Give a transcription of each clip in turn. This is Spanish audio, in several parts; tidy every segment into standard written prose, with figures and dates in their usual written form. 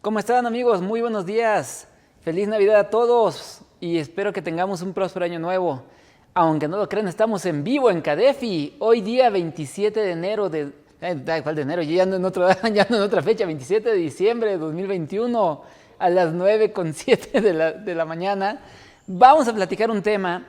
¿Cómo están, amigos? Muy buenos días. Feliz Navidad a todos y espero que tengamos un próspero año nuevo. Aunque no lo crean, estamos en vivo en Cadefi. Hoy día 27 de enero ¿cuál de enero? Yo ya ando en otra fecha, 27 de diciembre de 2021 a las 9:07 de la mañana. Vamos a platicar un tema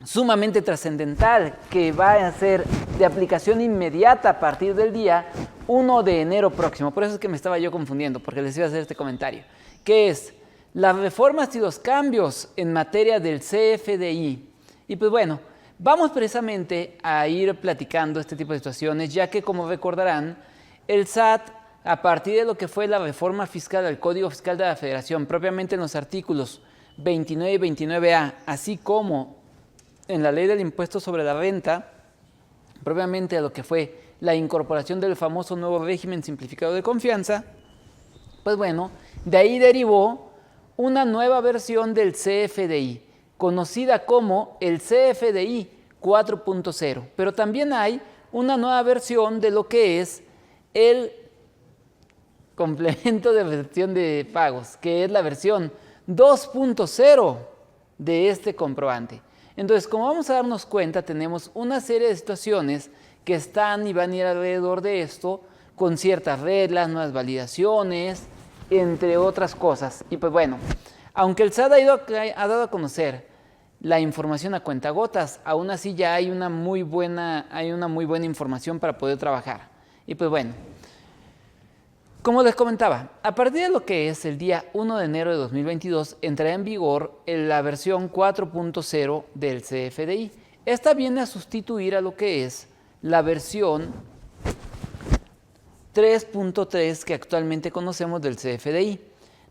sumamente trascendental que va a ser de aplicación inmediata a partir del día 1 de enero próximo. Por eso es que me estaba yo confundiendo, porque les iba a hacer este comentario, que es las reformas y los cambios en materia del CFDI. Y pues bueno, vamos precisamente a ir platicando este tipo de situaciones, ya que como recordarán, el SAT, a partir de lo que fue la reforma fiscal al Código Fiscal de la Federación, propiamente en los artículos 29 y 29A, así como en la ley del impuesto sobre la renta, propiamente a lo que fue la incorporación del famoso nuevo régimen simplificado de confianza, pues bueno, de ahí derivó una nueva versión del CFDI, conocida como el CFDI 4.0, pero también hay una nueva versión de lo que es el complemento de recepción de pagos, que es la versión 2.0 de este comprobante. Entonces, como vamos a darnos cuenta, tenemos una serie de situaciones que están y van a ir alrededor de esto, con ciertas reglas, nuevas validaciones, entre otras cosas. Y pues bueno, aunque el SAT ha dado a conocer la información a cuentagotas, aún así ya hay una muy buena información para poder trabajar. Y pues bueno, como les comentaba, a partir de lo que es el día 1 de enero de 2022 entrará en vigor la versión 4.0 del CFDI. Esta viene a sustituir a lo que es la versión 3.3 que actualmente conocemos del CFDI.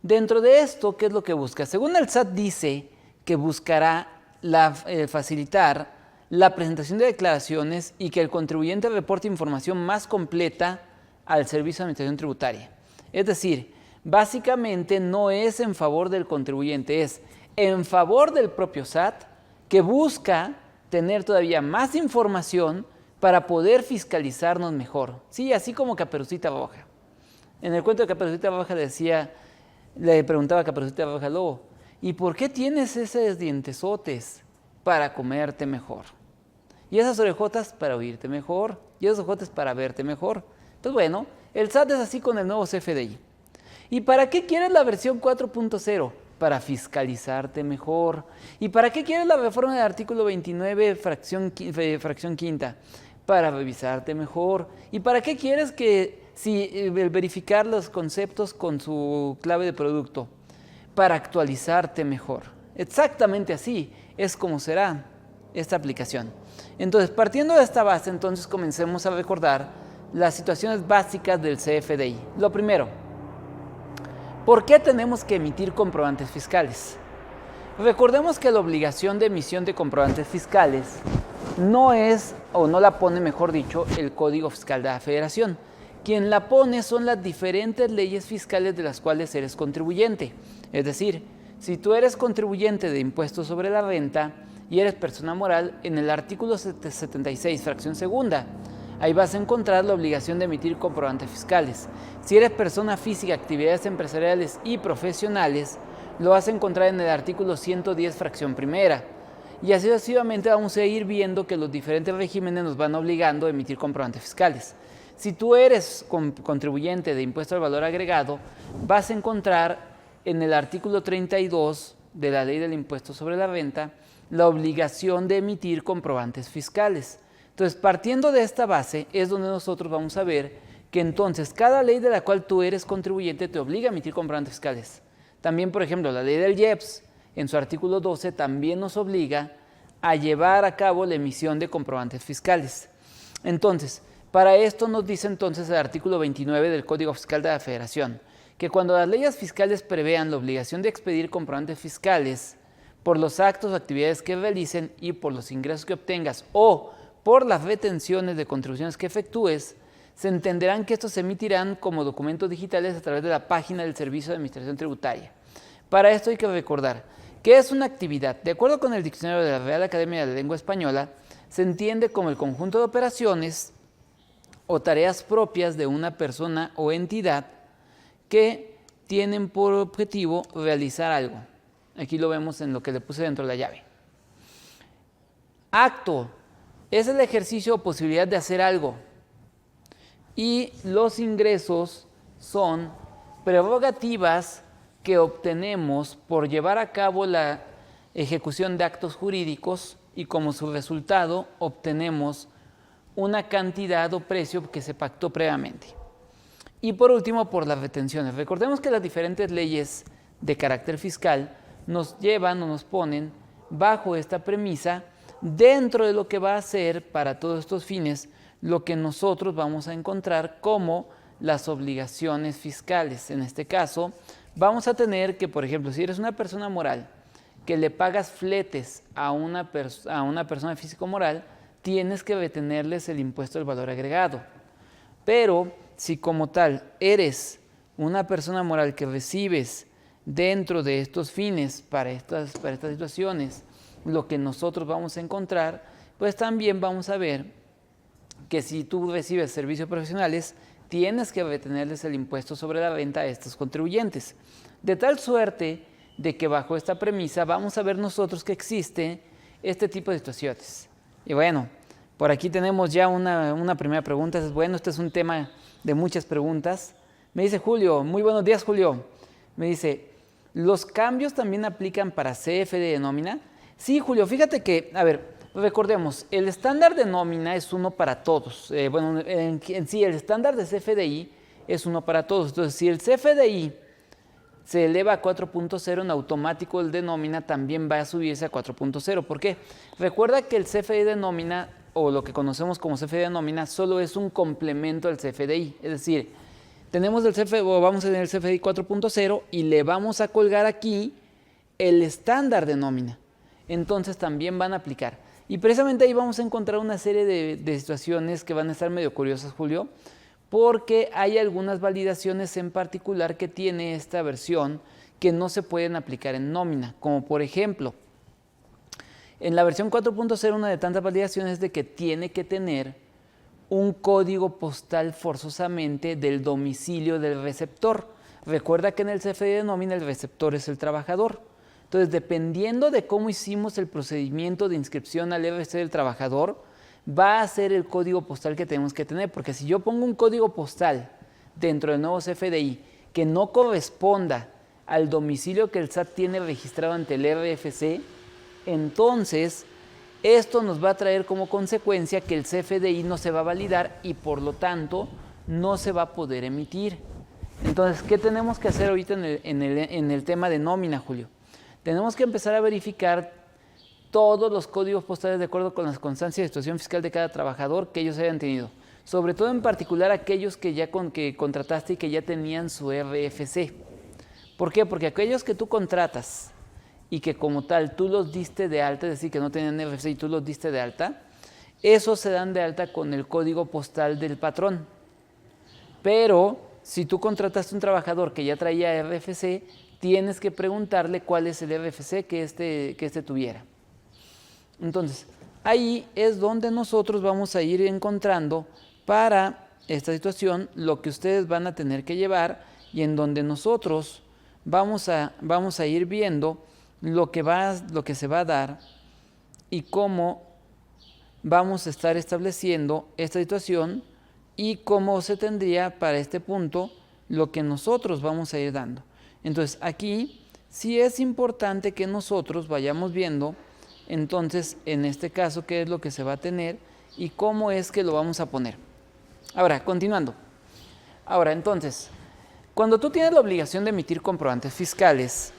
Dentro de esto, ¿qué es lo que busca? Según el SAT dice que buscará facilitar la presentación de declaraciones y que el contribuyente reporte información más completa al Servicio de Administración Tributaria. Es decir, básicamente no es en favor del contribuyente, es en favor del propio SAT, que busca tener todavía más información para poder fiscalizarnos mejor. Sí, así como Caperucita Roja. En el cuento de Caperucita Roja le preguntaba a Caperucita Roja al lobo, ¿y por qué tienes esos dientesotes? Para comerte mejor. Y esas orejotas para oírte mejor. Y esos ojotes para verte mejor. Pues bueno, el SAT es así con el nuevo CFDI. ¿Y para qué quieres la versión 4.0? Para fiscalizarte mejor. ¿Y para qué quieres la reforma del artículo 29, fracción quinta? Para revisarte mejor. ¿Y para qué quieres verificar los conceptos con su clave de producto? Para actualizarte mejor. Exactamente así es como será esta aplicación. Entonces, partiendo de esta base, entonces comencemos a recordar las situaciones básicas del CFDI. Lo primero, ¿por qué tenemos que emitir comprobantes fiscales? Recordemos que la obligación de emisión de comprobantes fiscales no es, o no la pone, mejor dicho, el Código Fiscal de la Federación. Quien la pone son las diferentes leyes fiscales de las cuales eres contribuyente. Es decir, si tú eres contribuyente de impuestos sobre la renta y eres persona moral, en el artículo 76, fracción segunda, ahí vas a encontrar la obligación de emitir comprobantes fiscales. Si eres persona física, actividades empresariales y profesionales, lo vas a encontrar en el artículo 110, fracción primera. Y así sucesivamente vamos a ir viendo que los diferentes regímenes nos van obligando a emitir comprobantes fiscales. Si tú eres contribuyente de impuesto al valor agregado, vas a encontrar en el artículo 32 de la ley del impuesto sobre la renta la obligación de emitir comprobantes fiscales. Entonces, partiendo de esta base, es donde nosotros vamos a ver que entonces cada ley de la cual tú eres contribuyente te obliga a emitir comprobantes fiscales. También, por ejemplo, la ley del IEPS, en su artículo 12, también nos obliga a llevar a cabo la emisión de comprobantes fiscales. Entonces, para esto nos dice entonces el artículo 29 del Código Fiscal de la Federación, que cuando las leyes fiscales prevean la obligación de expedir comprobantes fiscales por los actos o actividades que realicen y por los ingresos que obtengas o por las retenciones de contribuciones que efectúes, se entenderán que estos se emitirán como documentos digitales a través de la página del Servicio de Administración Tributaria. Para esto hay que recordar que es una actividad. De acuerdo con el diccionario de la Real Academia de la Lengua Española, se entiende como el conjunto de operaciones o tareas propias de una persona o entidad que tienen por objetivo realizar algo. Aquí lo vemos en lo que le puse dentro de la llave. Acto es el ejercicio o posibilidad de hacer algo. Y los ingresos son prerrogativas que obtenemos por llevar a cabo la ejecución de actos jurídicos y como su resultado obtenemos una cantidad o precio que se pactó previamente. Y por último, por las retenciones. Recordemos que las diferentes leyes de carácter fiscal nos llevan o nos ponen bajo esta premisa dentro de lo que va a ser para todos estos fines lo que nosotros vamos a encontrar como las obligaciones fiscales. En este caso, vamos a tener que, por ejemplo, si eres una persona moral que le pagas fletes a una persona físico-moral, tienes que retenerles el impuesto del valor agregado. Pero si como tal eres una persona moral que recibes dentro de estos fines para estas situaciones lo que nosotros vamos a encontrar, pues también vamos a ver que si tú recibes servicios profesionales, tienes que retenerles el impuesto sobre la renta a estos contribuyentes. De tal suerte de que bajo esta premisa vamos a ver nosotros que existe este tipo de situaciones. Y bueno, por aquí tenemos ya una primera pregunta. Bueno, este es un tema de muchas preguntas. Me dice Julio, muy buenos días Julio. Me dice, ¿los cambios también aplican para CFDI de nómina? Sí, Julio, fíjate que, a ver, recordemos, el estándar de nómina es uno para todos. Bueno, en sí, el estándar de CFDI es uno para todos. Entonces, si el CFDI se eleva a 4.0, en automático el de nómina también va a subirse a 4.0. ¿Por qué? Recuerda que el CFDI de nómina, o lo que conocemos como CFDI de nómina, solo es un complemento al CFDI. Es decir, tenemos el CFDI, o vamos a tener el CFDI 4.0 y le vamos a colgar aquí el estándar de nómina. Entonces también van a aplicar. Y precisamente ahí vamos a encontrar una serie de situaciones que van a estar medio curiosas, Julio, porque hay algunas validaciones en particular que tiene esta versión que no se pueden aplicar en nómina, como por ejemplo, en la versión 4.0 una de tantas validaciones es de que tiene que tener un código postal forzosamente del domicilio del receptor. Recuerda que en el CFDI de nómina el receptor es el trabajador. Entonces, dependiendo de cómo hicimos el procedimiento de inscripción al RFC del trabajador, va a ser el código postal que tenemos que tener, porque si yo pongo un código postal dentro del nuevo CFDI que no corresponda al domicilio que el SAT tiene registrado ante el RFC, entonces esto nos va a traer como consecuencia que el CFDI no se va a validar y por lo tanto no se va a poder emitir. Entonces, ¿qué tenemos que hacer ahorita en el tema de nómina, Julio? Tenemos que empezar a verificar todos los códigos postales de acuerdo con las constancias de situación fiscal de cada trabajador que ellos hayan tenido. Sobre todo en particular aquellos que ya que contrataste y que ya tenían su RFC. ¿Por qué? Porque aquellos que tú contratas y que como tal tú los diste de alta, es decir, que no tenían RFC y tú los diste de alta, esos se dan de alta con el código postal del patrón. Pero si tú contrataste un trabajador que ya traía RFC, tienes que preguntarle cuál es el RFC que este tuviera. Entonces, ahí es donde nosotros vamos a ir encontrando para esta situación lo que ustedes van a tener que llevar y en donde nosotros vamos a ir viendo lo que se va a dar y cómo vamos a estar estableciendo esta situación y cómo se tendría para este punto lo que nosotros vamos a ir dando. Entonces, aquí sí es importante que nosotros vayamos viendo, entonces, en este caso, qué es lo que se va a tener y cómo es que lo vamos a poner. Ahora, continuando. Ahora, entonces, cuando tú tienes la obligación de emitir comprobantes fiscales,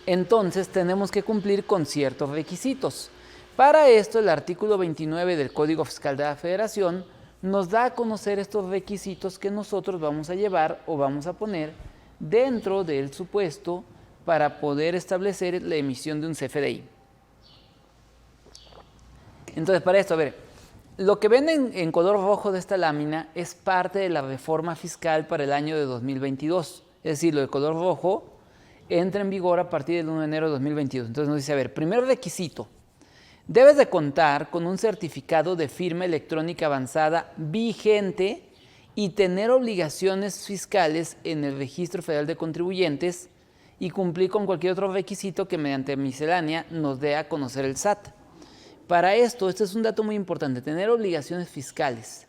entonces tenemos que cumplir con ciertos requisitos. Para esto, el artículo 29 del Código Fiscal de la Federación nos da a conocer estos requisitos que nosotros vamos a llevar o vamos a poner dentro del supuesto para poder establecer la emisión de un CFDI. Entonces, para esto, a ver, lo que ven en color rojo de esta lámina es parte de la reforma fiscal para el año de 2022. Es decir, lo de color rojo entra en vigor a partir del 1 de enero de 2022. Entonces nos dice, a ver, primer requisito, debes de contar con un certificado de firma electrónica avanzada vigente y tener obligaciones fiscales en el Registro Federal de Contribuyentes y cumplir con cualquier otro requisito que mediante miscelánea nos dé a conocer el SAT. Para esto, este es un dato muy importante, tener obligaciones fiscales.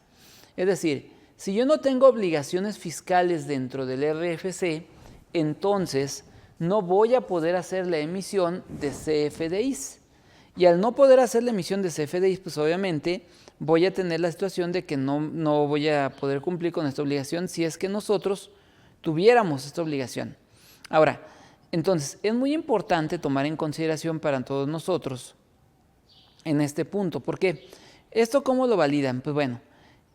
Es decir, si yo no tengo obligaciones fiscales dentro del RFC, entonces no voy a poder hacer la emisión de CFDIs. Y al no poder hacer la emisión de CFDIs, pues obviamente voy a tener la situación de que no voy a poder cumplir con esta obligación si es que nosotros tuviéramos esta obligación. Ahora, entonces, es muy importante tomar en consideración para todos nosotros en este punto. ¿Por qué? ¿Esto cómo lo validan? Pues bueno,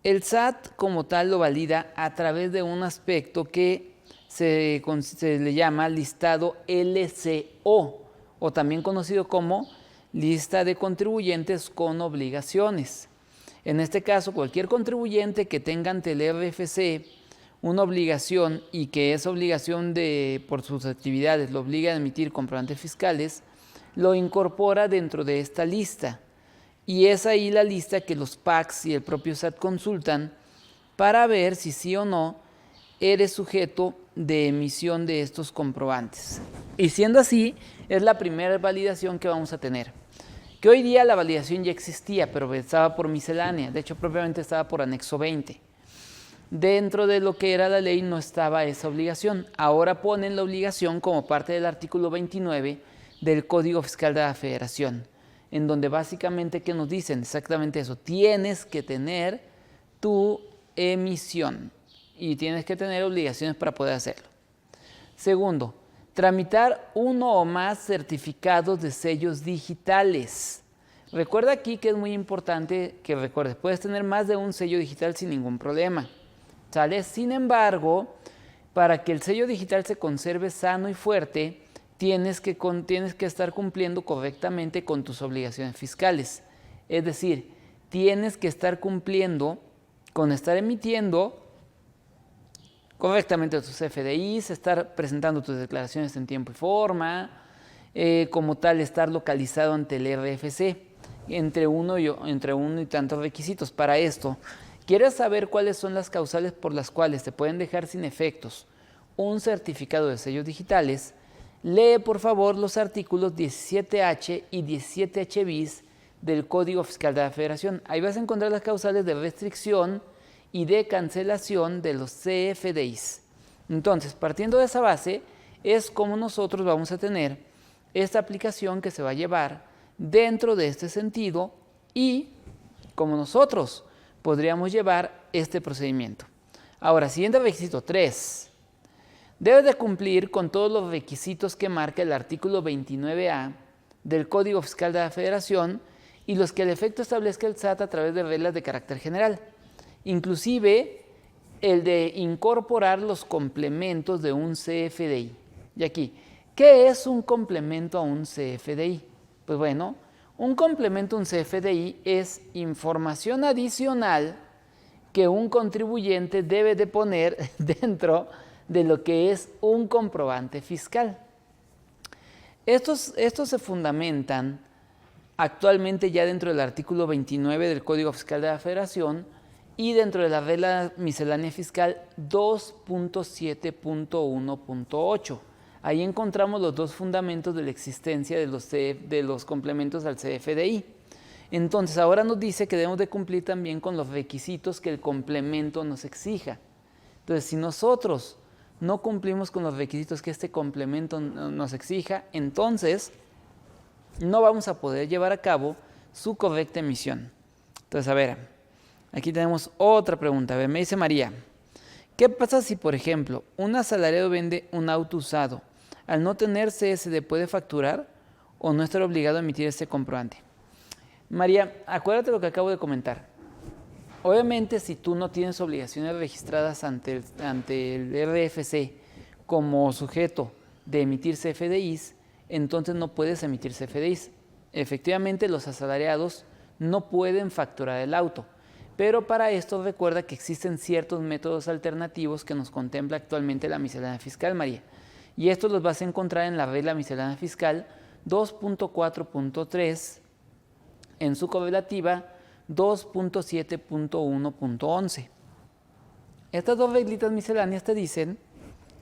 el SAT como tal lo valida a través de un aspecto que se le llama listado LCO, o también conocido como lista de contribuyentes con obligaciones. En este caso, cualquier contribuyente que tenga ante el RFC una obligación y que esa obligación por sus actividades lo obliga a emitir comprobantes fiscales, lo incorpora dentro de esta lista. Y es ahí la lista que los PACs y el propio SAT consultan para ver si sí o no eres sujeto de emisión de estos comprobantes. Y siendo así, es la primera validación que vamos a tener. Que hoy día la validación ya existía, pero estaba por miscelánea. De hecho, propiamente estaba por anexo 20. Dentro de lo que era la ley no estaba esa obligación. Ahora ponen la obligación como parte del artículo 29 del Código Fiscal de la Federación, en donde básicamente, ¿qué nos dicen? Exactamente eso. Tienes que tener tu emisión y tienes que tener obligaciones para poder hacerlo. Segundo, tramitar uno o más certificados de sellos digitales. Recuerda aquí que es muy importante que recuerdes, puedes tener más de un sello digital sin ningún problema, ¿sale? Sin embargo, para que el sello digital se conserve sano y fuerte, tienes que estar cumpliendo correctamente con tus obligaciones fiscales. Es decir, tienes que estar cumpliendo con estar emitiendo correctamente tus FDIs, estar presentando tus declaraciones en tiempo y forma, como tal estar localizado ante el RFC, entre uno y tantos requisitos. Para esto, ¿quieres saber cuáles son las causales por las cuales te pueden dejar sin efectos un certificado de sellos digitales? Lee por favor los artículos 17H y 17H bis del Código Fiscal de la Federación. Ahí vas a encontrar las causales de restricción y de cancelación de los CFDIs. Entonces, partiendo de esa base, es como nosotros vamos a tener esta aplicación que se va a llevar dentro de este sentido y como nosotros podríamos llevar este procedimiento. Ahora, siguiente requisito 3. Debes de cumplir con todos los requisitos que marca el artículo 29A del Código Fiscal de la Federación y los que al efecto establezca el SAT a través de reglas de carácter general. Inclusive el de incorporar los complementos de un CFDI. Y aquí, ¿qué es un complemento a un CFDI? Pues bueno, un complemento a un CFDI es información adicional que un contribuyente debe de poner dentro de lo que es un comprobante fiscal. Estos se fundamentan actualmente ya dentro del artículo 29 del Código Fiscal de la Federación y dentro de la regla miscelánea fiscal 2.7.1.8. Ahí encontramos los dos fundamentos de la existencia de los complementos al CFDI. Entonces, ahora nos dice que debemos de cumplir también con los requisitos que el complemento nos exija. Entonces, si nosotros no cumplimos con los requisitos que este complemento nos exija, entonces no vamos a poder llevar a cabo su correcta emisión. Entonces, a ver, aquí tenemos otra pregunta. A ver, me dice María, ¿qué pasa si, por ejemplo, un asalariado vende un auto usado? Al no tener CSD, ¿puede facturar o no estar obligado a emitir este comprobante? María, acuérdate lo que acabo de comentar. Obviamente, si tú no tienes obligaciones registradas ante el RFC como sujeto de emitir CFDIs, entonces no puedes emitir CFDIs. Efectivamente, los asalariados no pueden facturar el auto, pero para esto recuerda que existen ciertos métodos alternativos que nos contempla actualmente la miscelánea fiscal, María. Y estos los vas a encontrar en la regla miscelánea fiscal 2.4.3 en su correlativa 2.7.1.11. Estas dos reglitas misceláneas te dicen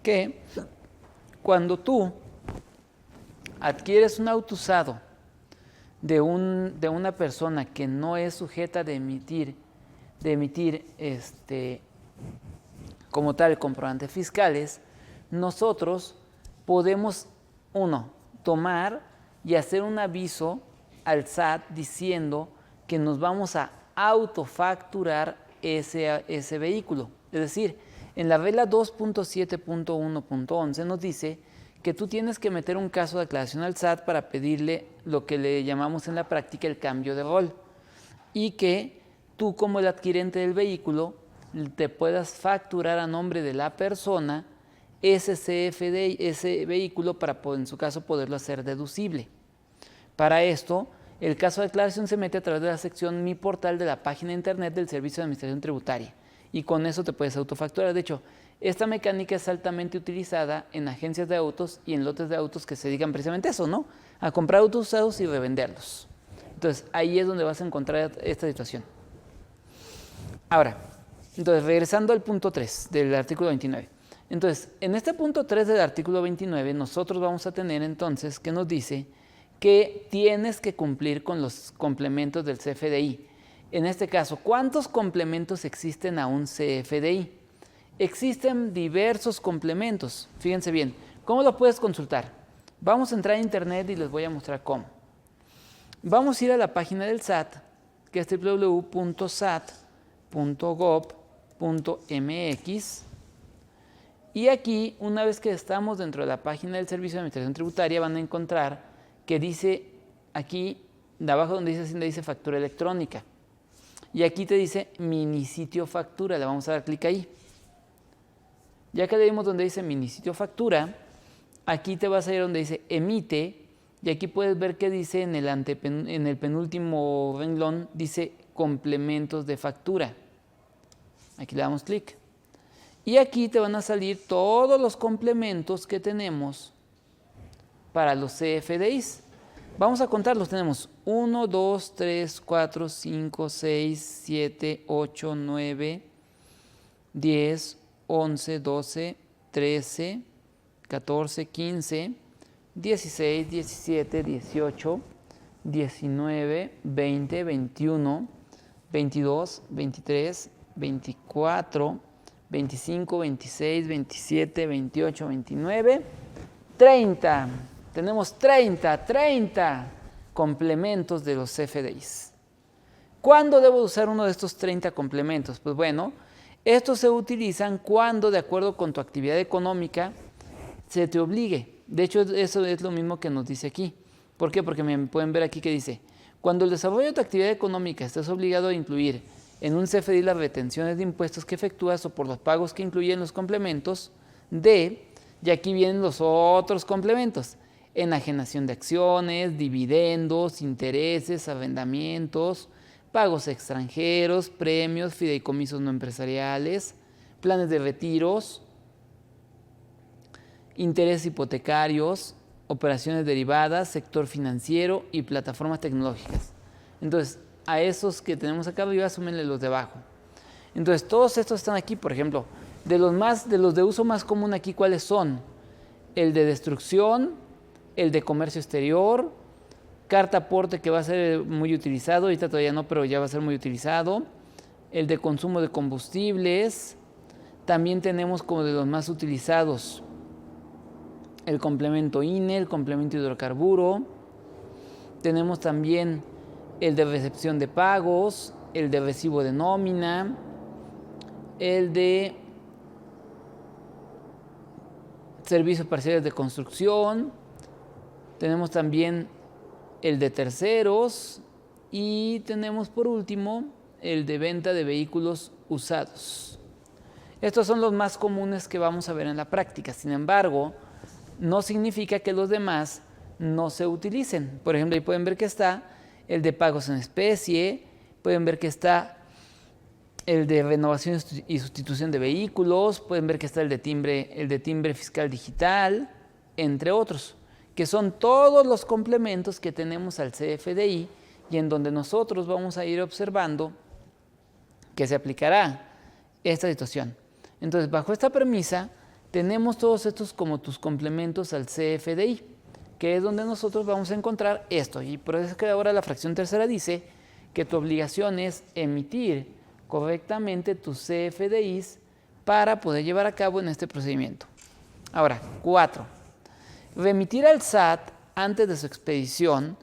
que cuando tú adquieres un auto usado de una persona que no es sujeta de emitir como tal comprobantes fiscales, nosotros podemos, tomar y hacer un aviso al SAT diciendo que nos vamos a autofacturar ese vehículo. Es decir, en la regla 2.7.1.11 nos dice que tú tienes que meter un caso de aclaración al SAT para pedirle lo que le llamamos en la práctica el cambio de rol, y que tú, como el adquirente del vehículo, te puedas facturar a nombre de la persona ese CFDI, ese vehículo, para, en su caso, poderlo hacer deducible. Para esto, el caso de declaración se mete a través de la sección Mi Portal de la página de internet del Servicio de Administración Tributaria, y con eso te puedes autofacturar. De hecho, esta mecánica es altamente utilizada en agencias de autos y en lotes de autos que se dedican precisamente a eso, ¿no? A comprar autos usados y revenderlos. Entonces, ahí es donde vas a encontrar esta situación. Ahora, entonces, regresando al punto 3 del artículo 29. Entonces, en este punto 3 del artículo 29, nosotros vamos a tener entonces que nos dice que tienes que cumplir con los complementos del CFDI. En este caso, ¿cuántos complementos existen a un CFDI? Existen diversos complementos. Fíjense bien, ¿cómo lo puedes consultar? Vamos a entrar a internet y les voy a mostrar cómo. Vamos a ir a la página del SAT, que es www.sat.gov.mx, y aquí, una vez que estamos dentro de la página del Servicio de Administración Tributaria, van a encontrar que dice aquí, de abajo donde dice Hacienda, dice factura electrónica, y aquí te dice mini sitio factura. Le vamos a dar clic ahí. Ya que le dimos donde dice mini sitio factura, aquí te vas a ir donde dice emite, y aquí puedes ver que dice en el penúltimo renglón, dice complementos de factura. Aquí le damos clic. Y aquí te van a salir todos los complementos que tenemos para los CFDIs. Vamos a contarlos. Tenemos 1, 2, 3, 4, 5, 6, 7, 8, 9, 10, 11, 12, 13, 14, 15, 16, 17, 18, 19, 20, 21, 22, 23, 24, 25, 26, 27, 28, 29, 30. Tenemos 30 complementos de los CFDIs. ¿Cuándo debo usar uno de estos 30 complementos? Pues bueno, estos se utilizan cuando, de acuerdo con tu actividad económica, se te obligue. De hecho, eso es lo mismo que nos dice aquí. ¿Por qué? Porque me pueden ver aquí que dice, cuando el desarrollo de tu actividad económica estés obligado a incluir en un CFDI las retenciones de impuestos que efectúas o por los pagos que incluyen los complementos de, y aquí vienen los otros complementos, enajenación de acciones, dividendos, intereses, arrendamientos, pagos extranjeros, premios, fideicomisos no empresariales, planes de retiros, intereses hipotecarios, operaciones derivadas, sector financiero y plataformas tecnológicas. Entonces, a esos que tenemos acá arriba, súmenle los de abajo. Entonces, todos estos están aquí. Por ejemplo, de los de uso más común aquí, ¿cuáles son? El de destrucción, el de comercio exterior, carta aporte, que va a ser muy utilizado, ahorita todavía no, pero ya va a ser muy utilizado, el de consumo de combustibles. También tenemos como de los más utilizados el complemento INE, el complemento hidrocarburo. Tenemos también el de recepción de pagos, el de recibo de nómina, el de servicios parciales de construcción. Tenemos también el de terceros y tenemos por último el de venta de vehículos usados. Estos son los más comunes que vamos a ver en la práctica. Sin embargo, no significa que los demás no se utilicen. Por ejemplo, ahí pueden ver que está el de pagos en especie, pueden ver que está el de renovación y sustitución de vehículos, pueden ver que está el de timbre fiscal digital, entre otros, que son todos los complementos que tenemos al CFDI y en donde nosotros vamos a ir observando que se aplicará esta situación. Entonces, bajo esta premisa, tenemos todos estos como tus complementos al CFDI, que es donde nosotros vamos a encontrar esto. Y por eso es que ahora la fracción tercera dice que tu obligación es emitir correctamente tus CFDIs para poder llevar a cabo en este procedimiento. Ahora, 4. Remitir al SAT antes de su expedición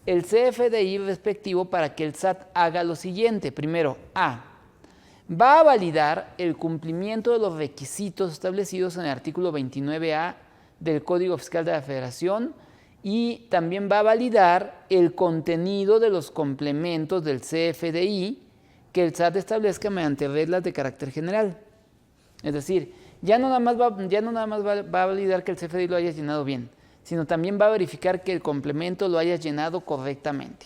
el CFDI respectivo para que el SAT haga lo siguiente. Primero, A. Va a validar el cumplimiento de los requisitos establecidos en el artículo 29A del Código Fiscal de la Federación y también va a validar el contenido de los complementos del CFDI que el SAT establezca mediante reglas de carácter general. Es decir, ya no nada más va a validar que el CFDI lo hayas llenado bien, sino también va a verificar que el complemento lo hayas llenado correctamente.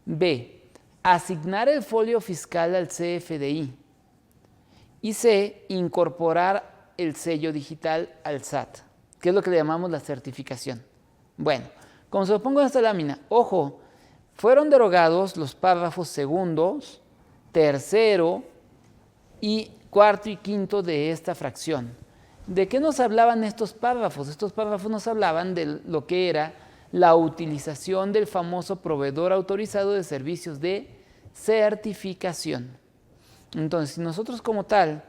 B. Asignar el folio fiscal al CFDI. Y C. Incorporar el sello digital al SAT, que es lo que le llamamos la certificación. Bueno, como se lo pongo en esta lámina, ojo, fueron derogados los párrafos segundos, tercero y cuarto y quinto de esta fracción. ¿De qué nos hablaban estos párrafos? Estos párrafos nos hablaban de lo que era la utilización del famoso proveedor autorizado de servicios de certificación. Entonces, si nosotros como tal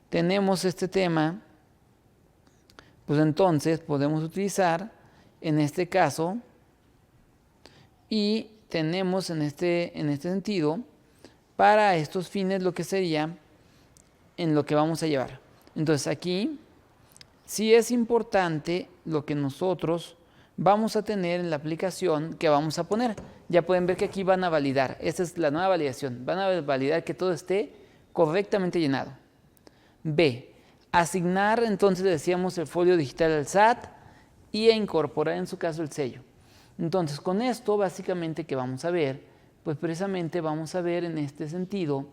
tenemos este tema, pues entonces podemos utilizar en este caso y tenemos en este sentido para estos fines lo que sería en lo que vamos a llevar. Entonces aquí sí es importante lo que nosotros vamos a tener en la aplicación que vamos a poner. Ya pueden ver que aquí van a validar, esta es la nueva validación, van a validar que todo esté correctamente llenado. B. Asignar entonces decíamos el folio digital al SAT y incorporar en su caso el sello. Entonces con esto básicamente que vamos a ver, pues precisamente vamos a ver en este sentido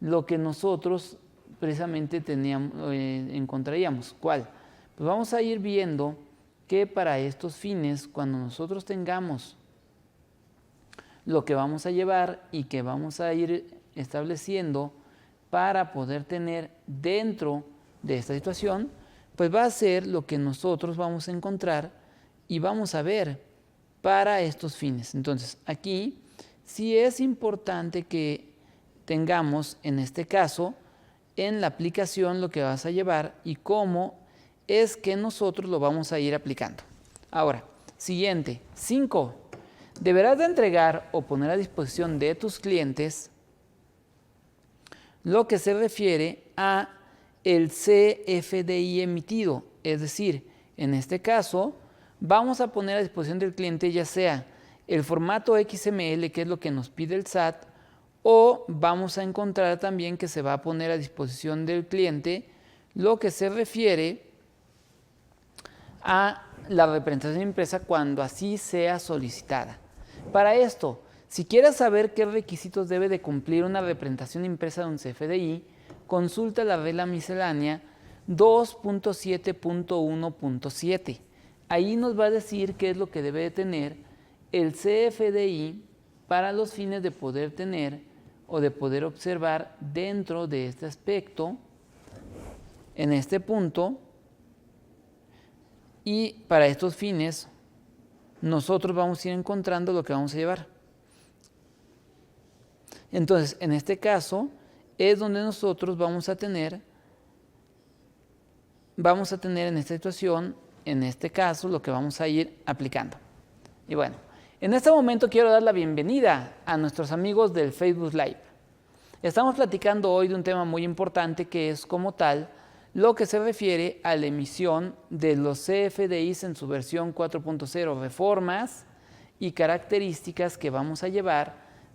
lo que nosotros precisamente encontraríamos. ¿Cuál? Pues vamos a ir viendo que para estos fines, cuando nosotros tengamos lo que vamos a llevar y que vamos a ir estableciendo para poder tener dentro de esta situación, pues va a ser lo que nosotros vamos a encontrar y vamos a ver para estos fines. Entonces, aquí sí es importante que tengamos en este caso en la aplicación lo que vas a llevar y cómo es que nosotros lo vamos a ir aplicando. Ahora, siguiente, 5. Deberás de entregar o poner a disposición de tus clientes lo que se refiere a el CFDI emitido. Es decir, en este caso, vamos a poner a disposición del cliente ya sea el formato XML, que es lo que nos pide el SAT, o vamos a encontrar también que se va a poner a disposición del cliente lo que se refiere a la representación impresa cuando así sea solicitada. Para esto, si quieres saber qué requisitos debe de cumplir una representación impresa de un CFDI, consulta la regla miscelánea 2.7.1.7. Ahí nos va a decir qué es lo que debe de tener el CFDI para los fines de poder tener o de poder observar dentro de este aspecto, en este punto, y para estos fines nosotros vamos a ir encontrando lo que vamos a llevar. Entonces, en este caso es donde nosotros vamos a tener en esta situación, en este caso, lo que vamos a ir aplicando. Y bueno, en este momento quiero dar la bienvenida a nuestros amigos del Facebook Live. Estamos platicando hoy de un tema muy importante que es como tal lo que se refiere a la emisión de los CFDIs en su versión 4.0, reformas y características que vamos a llevar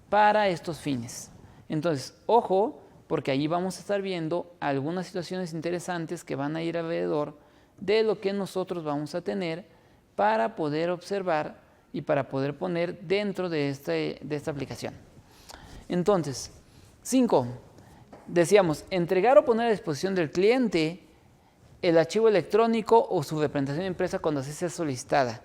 para estos fines. Entonces, ojo, porque ahí vamos a estar viendo algunas situaciones interesantes que van a ir alrededor de lo que nosotros vamos a tener para poder observar y para poder poner dentro de esta aplicación. Entonces, 5. Decíamos, entregar o poner a disposición del cliente el archivo electrónico o su representación impresa cuando así sea solicitada.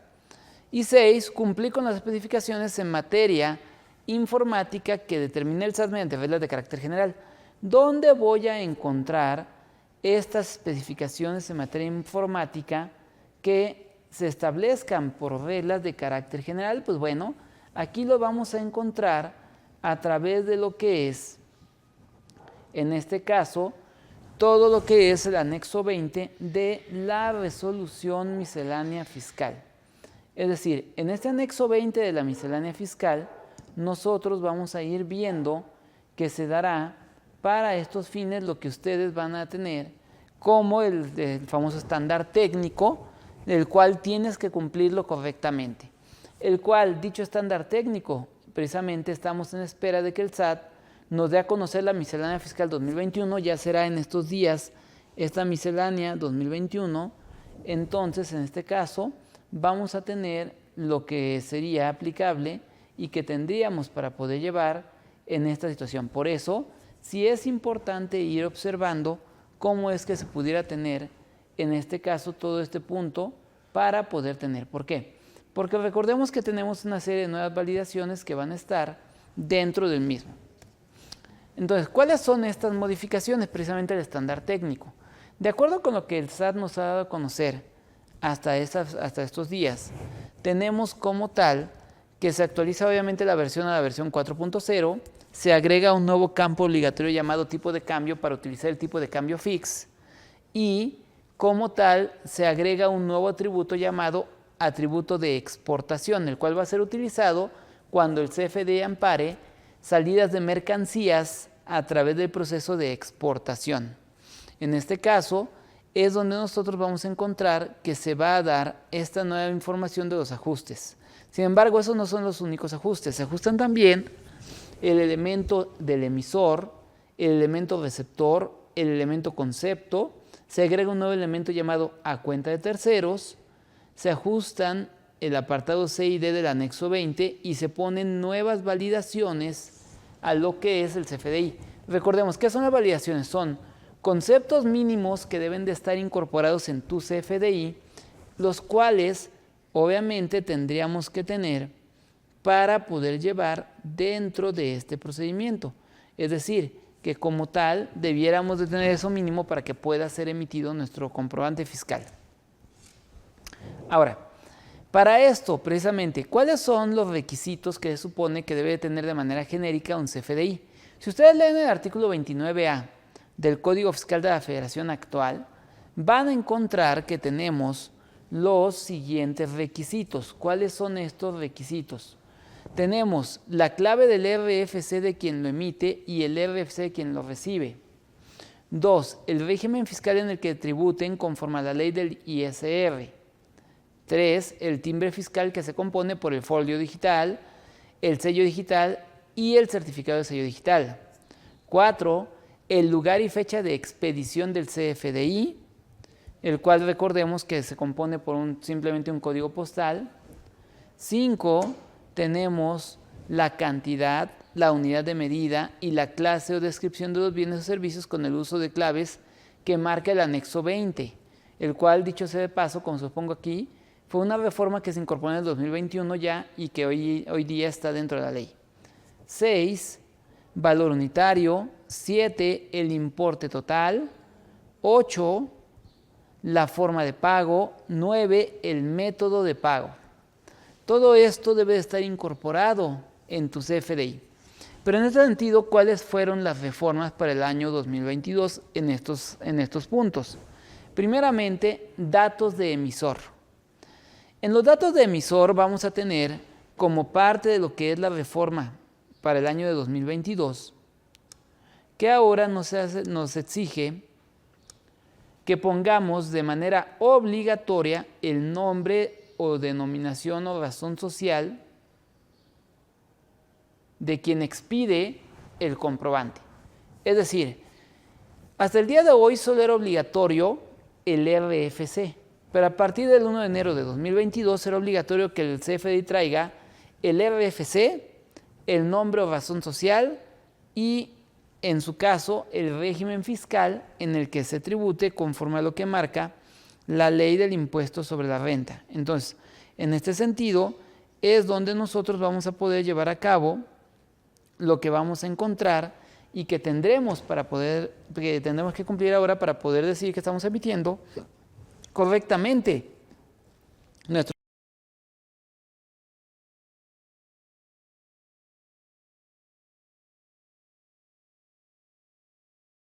Y 6. Cumplir con las especificaciones en materia informática que determine el SAT mediante reglas de carácter general. ¿Dónde voy a encontrar estas especificaciones en materia informática que se establezcan por reglas de carácter general, pues bueno, aquí lo vamos a encontrar a través de lo que es, en este caso, todo lo que es el anexo 20 de la resolución miscelánea fiscal. Es decir, en este anexo 20 de la miscelánea fiscal, nosotros vamos a ir viendo que se dará para estos fines lo que ustedes van a tener como el famoso estándar técnico, el cual tienes que cumplirlo correctamente. El cual, dicho estándar técnico, precisamente estamos en espera de que el SAT nos dé a conocer la miscelánea fiscal 2021, ya será en estos días esta miscelánea 2021, entonces en este caso vamos a tener lo que sería aplicable y que tendríamos para poder llevar en esta situación. Por eso, sí es importante ir observando cómo es que se pudiera tener en este caso todo este punto para poder tener. ¿Por qué? Porque recordemos que tenemos una serie de nuevas validaciones que van a estar dentro del mismo. Entonces, ¿cuáles son estas modificaciones? Precisamente el estándar técnico. De acuerdo con lo que el SAT nos ha dado a conocer hasta estos días, tenemos como tal que se actualiza obviamente la versión a la versión 4.0, se agrega un nuevo campo obligatorio llamado tipo de cambio para utilizar el tipo de cambio fix y como tal se agrega un nuevo atributo llamado atributo de exportación, el cual va a ser utilizado cuando el CFDI ampare salidas de mercancías a través del proceso de exportación. En este caso es donde nosotros vamos a encontrar que se va a dar esta nueva información de los ajustes. Sin embargo, esos no son los únicos ajustes, se ajustan también el elemento del emisor, el elemento receptor, el elemento concepto, se agrega un nuevo elemento llamado a cuenta de terceros, se ajustan el apartado C y D del anexo 20 y se ponen nuevas validaciones a lo que es el CFDI. Recordemos, ¿qué son las validaciones? Son conceptos mínimos que deben de estar incorporados en tu CFDI, los cuales obviamente tendríamos que tener para poder llevar dentro de este procedimiento. Es decir, que como tal debiéramos de tener eso mínimo para que pueda ser emitido nuestro comprobante fiscal. Ahora, para esto precisamente, ¿cuáles son los requisitos que se supone que debe de tener de manera genérica un CFDI? Si ustedes leen el artículo 29A del Código Fiscal de la Federación actual, van a encontrar que tenemos los siguientes requisitos. ¿Cuáles son estos requisitos? Tenemos la clave del RFC de quien lo emite y el RFC de quien lo recibe. 2. El régimen fiscal en el que tributen conforme a la ley del ISR. 3. El timbre fiscal que se compone por el folio digital, el sello digital y el certificado de sello digital. 4. El lugar y fecha de expedición del CFDI, el cual recordemos que se compone por simplemente un código postal. 5. Tenemos la cantidad, la unidad de medida y la clase o descripción de los bienes o servicios con el uso de claves que marca el anexo 20, el cual, dicho sea de paso, como se los pongo aquí, fue una reforma que se incorporó en el 2021 ya y que hoy día está dentro de la ley. 6. Valor unitario. 7. El importe total. 8. La forma de pago. 9. El método de pago. Todo esto debe estar incorporado en tu CFDI. Pero en este sentido, ¿cuáles fueron las reformas para el año 2022 en estos puntos? Primeramente, datos de emisor. En los datos de emisor vamos a tener, como parte de lo que es la reforma para el año de 2022, que ahora nos exige que pongamos de manera obligatoria el nombre o denominación o razón social de quien expide el comprobante. Es decir, hasta el día de hoy solo era obligatorio el RFC, pero a partir del 1 de enero de 2022 será obligatorio que el CFDI traiga el RFC, el nombre o razón social y, en su caso, el régimen fiscal en el que se tribute conforme a lo que marca la ley del impuesto sobre la renta. Entonces, en este sentido, es donde nosotros vamos a poder llevar a cabo lo que vamos a encontrar, y que tendremos que cumplir ahora para poder decir que estamos emitiendo correctamente